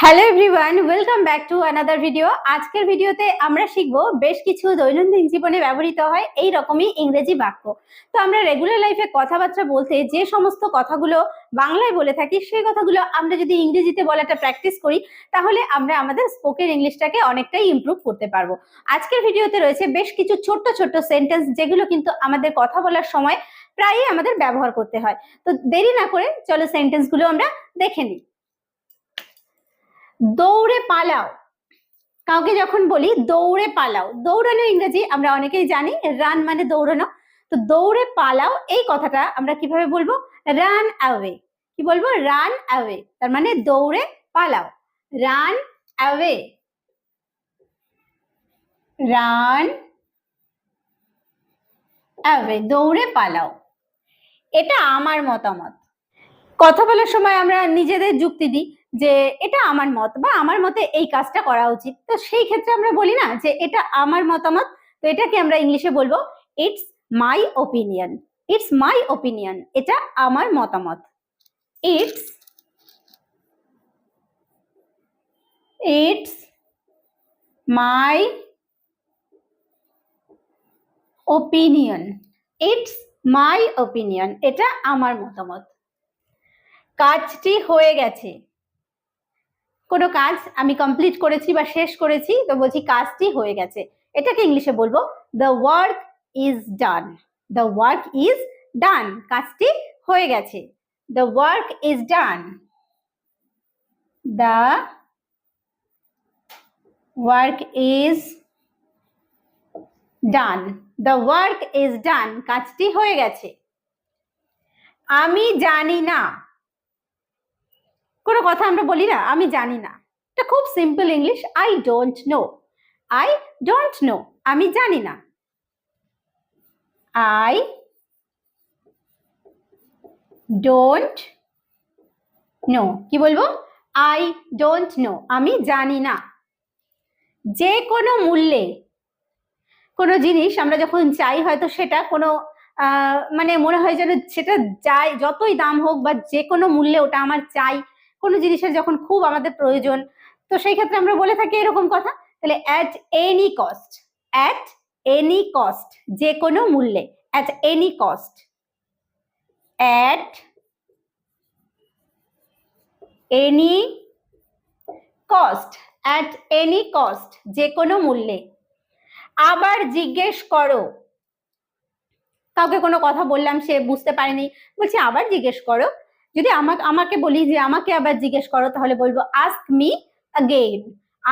Hello everyone, welcome back to another video. আজকের ভিডিওতে আমরা শিখবো বেশ কিছু দৈনন্দিন জীবনে ব্যবহৃত হয় এই রকমই ইংরেজি বাক্য। তো আমরা রেগুলার লাইফে কথাবার্তা বলতে যে সমস্ত কথাগুলো বাংলায় বলে থাকি সেই কথাগুলো আমরা যদি ইংরেজিতে বলাটা প্র্যাকটিস করি তাহলে আমরা আমাদের স্পোকেন ইংলিশটাকে অনেকটাই ইমপ্রুভ করতে পারবো। আজকের ভিডিওতে রয়েছে বেশ কিছু ছোট্ট ছোট্ট সেন্টেন্স যেগুলো কিন্তু আমাদের কথা বলার সময় প্রায়ই আমাদের ব্যবহার করতে হয়। তো দেরি না করে চলো সেন্টেন্সগুলো আমরা দেখে নিই। দৌড়ে পালাও। কাউকে যখন বলি দৌড়ে পালাও, দৌড়ানো ইংরেজি আমরা অনেকেই জানি, রান মানে দৌড়ানো। তো দৌড়ে পালাও এই কথাটা আমরা কিভাবে বলবো? Run away. কি বলবো? Run away. তার মানে দৌড়ে পালাও, রান অ্যাওয়ে, রান অ্যাওয়ে, দৌড়ে পালাও। এটা আমার মতামত। কথা বলার সময় আমরা নিজেদের যুক্তি দিই যে এটা আমার মত বা আমার মতে এই কাজটা করা উচিত। তো সেই ক্ষেত্রে আমরা বলি না যে এটা আমার মতামত। তো এটাকে আমরা ইংলিশে বলবো it's my opinion. It's my opinion, এটা আমার মতামত। It's it's my opinion. It's my opinion, এটা আমার মতামত। কাজটি হয়ে গেছে। কোনো কাজ আমি কমপ্লিট করেছি বা শেষ করেছি, তো বলছি কাজটি হয়ে গেছে। এটাকে ইংলিশে বলবো the work is done. The work is done, কাজটি হয়ে গেছে। The work is done. The work is done. The work is done, কাজটি হয়ে গেছে। আমি জানি না। কোনো কথা আমরা বলি না আমি জানি না, এটা খুব simple English. I don't know. I don't know, আমি জানি না। I don't know। কি বলবো? I don't know, আমি জানি না। যে কোনো মূল্যে কোনো জিনিস আমরা যখন চাই, হয়তো সেটা কোনো মানে মনে হয় যেন সেটা চাই, যতই দাম হোক বা যে কোনো মূল্যে ওটা আমার চাই, কোনো জিনিসের যখন খুব আমাদের প্রয়োজন, তো সেই ক্ষেত্রে আমরা বলে থাকি এরকম কথা। তাহলে at any cost. At any cost, যে কোনো মূল্যে। At any cost. At any cost. At any cost, যে কোনো মূল্যে। আবার জিজ্ঞেস করো। কাউকে কোনো কথা বললাম, সে বুঝতে পারেনি, বলছি আবার জিজ্ঞেস করো। যদি আমাকে বলি যে আমাকে আবার জিজ্ঞেস করো, তাহলে বলবো ask me again.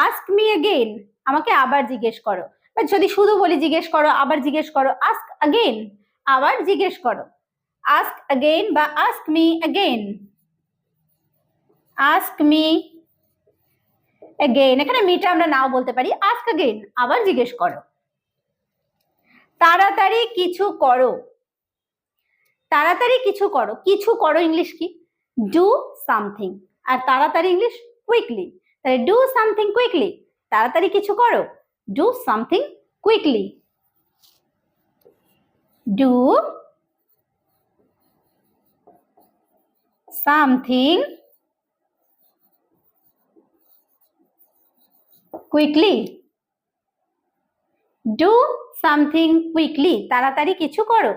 Ask me again, আমাকে আবার জিজ্ঞেস করো। বা যদি শুধু বলি জিজ্ঞেস করো, আবার জিজ্ঞেস করো, আস্ক अगेन, আবার জিজ্ঞেস করো। আস্ক अगेन বা ask me again. Ask me again, এখানে মিটা আমরা নাও বলতে পারি। আস্ক अगेन, আবার জিজ্ঞেস করো। তাড়াতাড়ি কিছু করো। তাড়াতাড়ি কিছু করো, কিছু করো ইংলিশ কি? Do something. আর তাড়াতাড়ি ইংলিশ কুইকলি। তাহলে ডু সামথিং কুইকলি, তাড়াতাড়ি কিছু করো, do something quickly. Do something quickly. Do something quickly, তাড়াতাড়ি কিছু করো।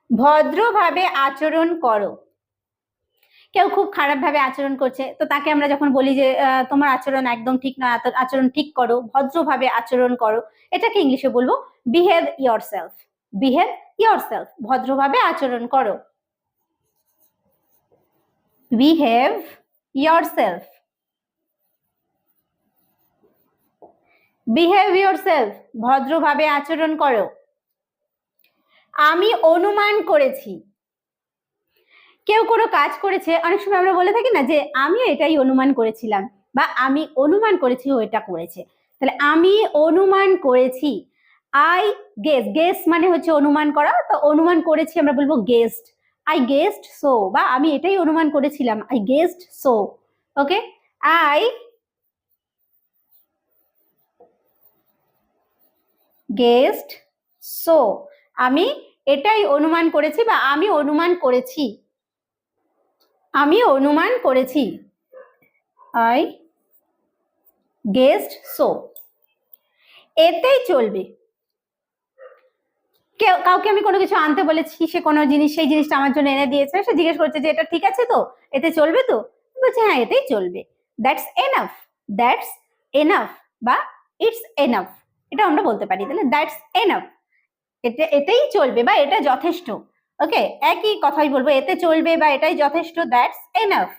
ভদ্রভাবে আচরণ করো। কেউ খুব খারাপ ভাবে আচরণ করছে, তো তাকে আমরা যখন বলি যে তোমার আচরণ একদম ঠিক নয়, আচরণ ঠিক করো, ভদ্রভাবে আচরণ করো, এটাকে ইংলিশে বলবো বিহেভ ইয়োরসেলফ। বিহেভ ইয়োরসেলফ, ভদ্রভাবে আচরণ করো। Behave yourself. বিহেভ ইয়োরসেলফ, ভদ্রভাবে আচরণ করো। আমি অনুমান করেছি। কেউ কোনো কাজ করেছে, অনেক সময় আমরা বলে থাকি না যে আমি এটাই অনুমান করেছিলাম, বা আমি অনুমান করেছি ও এটা করেছে। তাহলে আমি অনুমান করেছি। I guess. গেস মানে হচ্ছে অনুমান করা, তো অনুমান করেছি আমরা বলবো গেসড। আই গেসড সো, বা আমি এটাই অনুমান করেছিলাম, I guessed so. Okay, I guessed so, আমি এটাই অনুমান করেছি বা আমি অনুমান করেছি। আমি অনুমান করেছি। আই গেসড সো, এতেই চলবে। কাউকে আমি কোনো কিছু আনতে বলেছি, সে কোনো জিনিস, সেই জিনিসটা আমার জন্য এনে দিয়েছে, সে জিজ্ঞেস করছে যে এটা ঠিক আছে তো, এতে চলবে তো, বলছে হ্যাঁ এতেই চলবে। দ্যাটস এনাফ, দ্যাটস এনাফ বা ইটস এনাফ, এটা আমরা বলতে পারি। তাহলে দ্যাটস এনাফ, এতেই চলবে বা এটা যথেষ্ট। ওকে, একই কথাই বলবো, এতে চলবে বা এটাই যথেষ্ট, দ্যাটস এনাফ।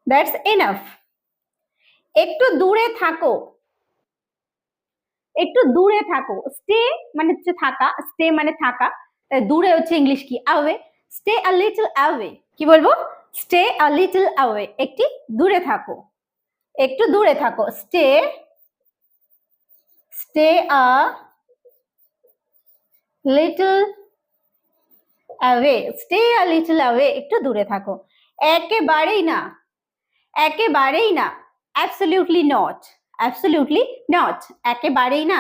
That's enough. একটু দূরে থাকো, একটু দূরে থাকো, স্টে মানে হচ্ছে থাকা, স্টে মানে থাকা, দূরে হচ্ছে ইংলিশ কি, away, stay a little away, কি বলবো, স্টে আ লিটল অ্যাওয়ে, একটি দূরে থাকো, একটু দূরে থাকো, stay, stay a little away, stay a little away, একটু দূরে থাকো। একেবারেই না, একেবারেই না, অ্যাবসলিউটলি নট, অ্যাবসলিউটলি নট, একেবারেই না,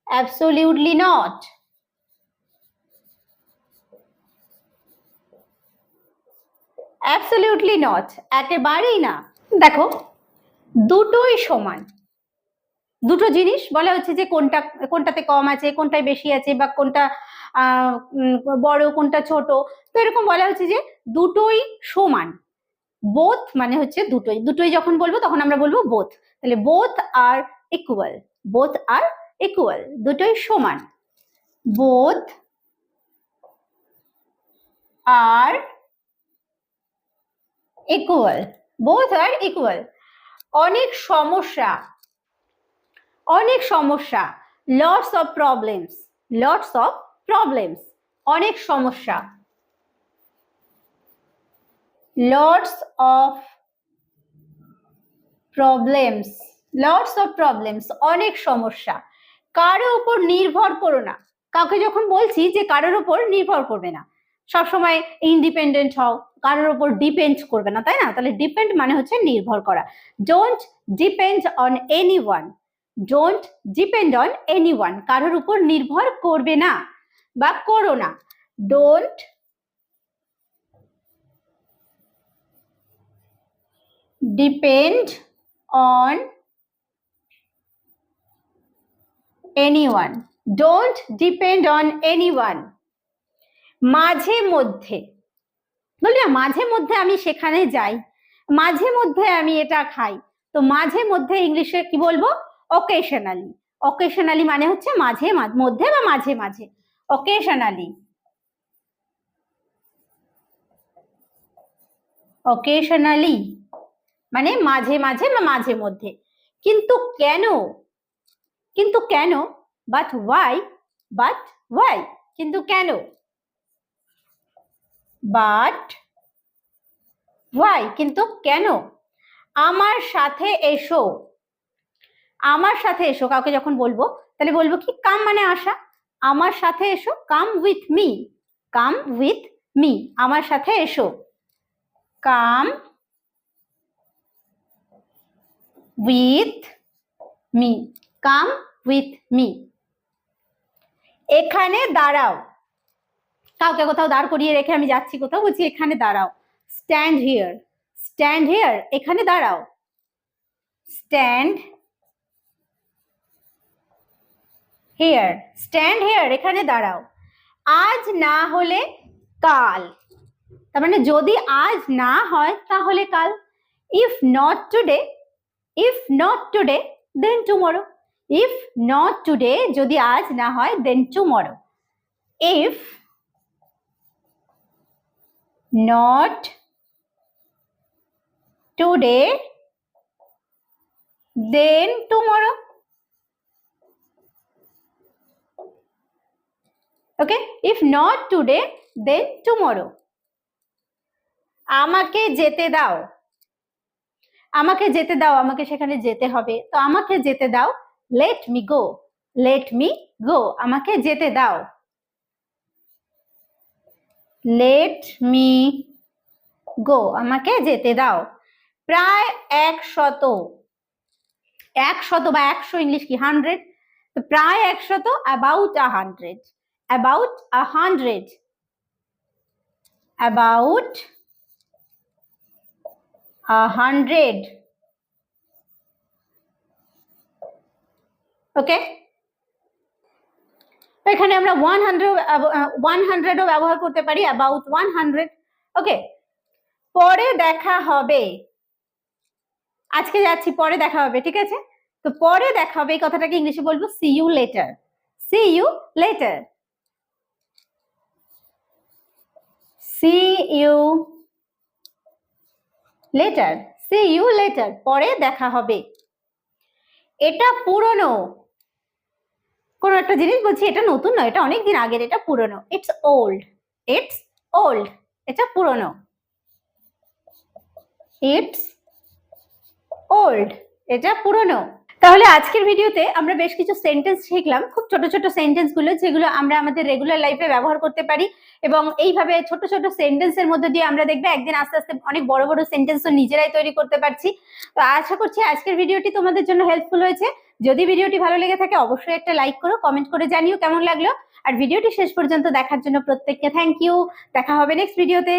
অ্যাবসলিউটলি নট, অ্যাবসলিউটলি নট, একেবারেই না। দেখো, দুটোই সমান, দুটো জিনিস বলা হচ্ছে যে কোনটা, কোনটাতে কম আছে, কোনটায় বেশি আছে, বা কোনটা বড় কোনটা ছোট, তো এরকম বলা হচ্ছে যে দুটোই সমান। বোথ মানে হচ্ছে দুটোই, দুটোই যখন বলবো তখন আমরা বলবো বোথ। তাহলে বোথ আর ইকুয়াল, বোথ আর ইকুয়াল, দুটোই সমান, বোথ আর ইকুয়াল, বোথ আর ইকুয়াল। অনেক সমস্যা, অনেক সমস্যা, lots of problems, lots of problems, অনেক সমস্যা, lots of problems, lots of problems, অনেক সমস্যা। কারো উপর নির্ভর করো না, কাউকে যখন বলছি যে কারোর উপর নির্ভর করবে না, সবসময় ইন্ডিপেন্ডেন্ট হও, কারোর উপর ডিপেন্ড করবে না, তাই না? তাহলে ডিপেন্ড মানে হচ্ছে নির্ভর করা। Don't depend on anyone, don't depend on anyone, কারোর উপর নির্ভর করবে না বা করো না। Don't depend on anyone, don't depend on anyone। মাঝে মধ্যে, বলি না মাঝে মধ্যে আমি সেখানে যাই, মাঝে মধ্যে আমি এটা খাই, তো মাঝে মধ্যে ইংলিশে কি বলবো, অকেশনালি। অকেশনালি মানে হচ্ছে মাঝে মধ্যে বা মাঝে মাঝে, অকেশনালি, অকেশনালি মানে মাঝে মাঝে বা মাঝে মধ্যে। কিন্তু কেন, কিন্তু কেন, বাট ওয়াই, বাট ওয়াই, কিন্তু কেন, বাট ওয়াই, কিন্তু কেন। আমার সাথে এসো, আমার সাথে এসো, কাউকে যখন বলবো তাহলে বলবো কি, কাম মানে আসা, আমার সাথে এসো, come with me, come with me, আমার সাথে এসো, come with me, come with me. এখানে দাঁড়াও, কাউকে কোথাও দাঁড় করিয়ে রেখে আমি যাচ্ছি কোথাও, বলছি এখানে দাঁড়াও, স্ট্যান্ড হিয়ার, স্ট্যান্ড হিয়ার, এখানে দাঁড়াও, স্ট্যান্ড হিয়ার, স্ট্যান্ড হিয়ার, এখানে দাঁড়াও। আজ না হলে কাল, তার মানে যদি আজ না হয় তাহলে কাল। If not today, if not today then tomorrow, if not today যদি আজ না হয় then tomorrow, if not today then tomorrow. Okay, if not today then tomorrow. আমাকে যেতে দাও, আমাকে যেতে দাও, আমাকে সেখানে যেতে হবে, তো আমাকে যেতে দাও, let me go, let me go, আমাকে যেতে দাও, লেট মি গো, আমাকে যেতে দাও। প্রায় 100, 100 বা 100 ইংলিশ কি 100, তো প্রায় 100, অ্যাবাউট 100, অ্যাবাউট 100, about 100. ওকে, এখানে আমরা 100ও ব্যবহার করতে পারি, about 100. ওকে, পরে দেখা হবে, আজকে যাচ্ছি, পরে দেখা হবে, ঠিক আছে? তো পরে দেখা হবে এই কথাটাকে ইংলিশে বলবো see you later. see you later. see you later. see you later. পরে দেখা হবে। এটা পুরনো, কোন একটা জিনিস বলছি এটা নতুন নয়, এটা অনেক দিন আগের, এটা পুরনো। it's old. it's old. এটা পুরনো। it's old. এটা পুরনো। তাহলে আজকের ভিডিওতে আমরা বেশ কিছু সেন্টেন্স শিখলাম, খুব ছোট ছোট সেন্টেন্স গুলো, যেগুলো আমরা আমাদের রেগুলার লাইফে ব্যবহার করতে পারি। এবং এইভাবে ছোট ছোট সেন্টেন্সের মধ্যে দিয়ে আমরা দেখবে একদিন আস্তে আস্তে অনেক বড় বড় সেন্টেন্সও নিজেরাই তৈরি করতে পারছি। তো আশা করছি আজকের ভিডিওটি তোমাদের জন্য হেল্পফুল হয়েছে। যদি ভিডিওটি ভালো লেগে থাকে অবশ্যই একটা লাইক করো, কমেন্ট করে জানিও কেমন লাগলো। আর ভিডিওটি শেষ পর্যন্ত দেখার জন্য প্রত্যেককে থ্যাংক ইউ। দেখা হবে নেক্সট ভিডিওতে।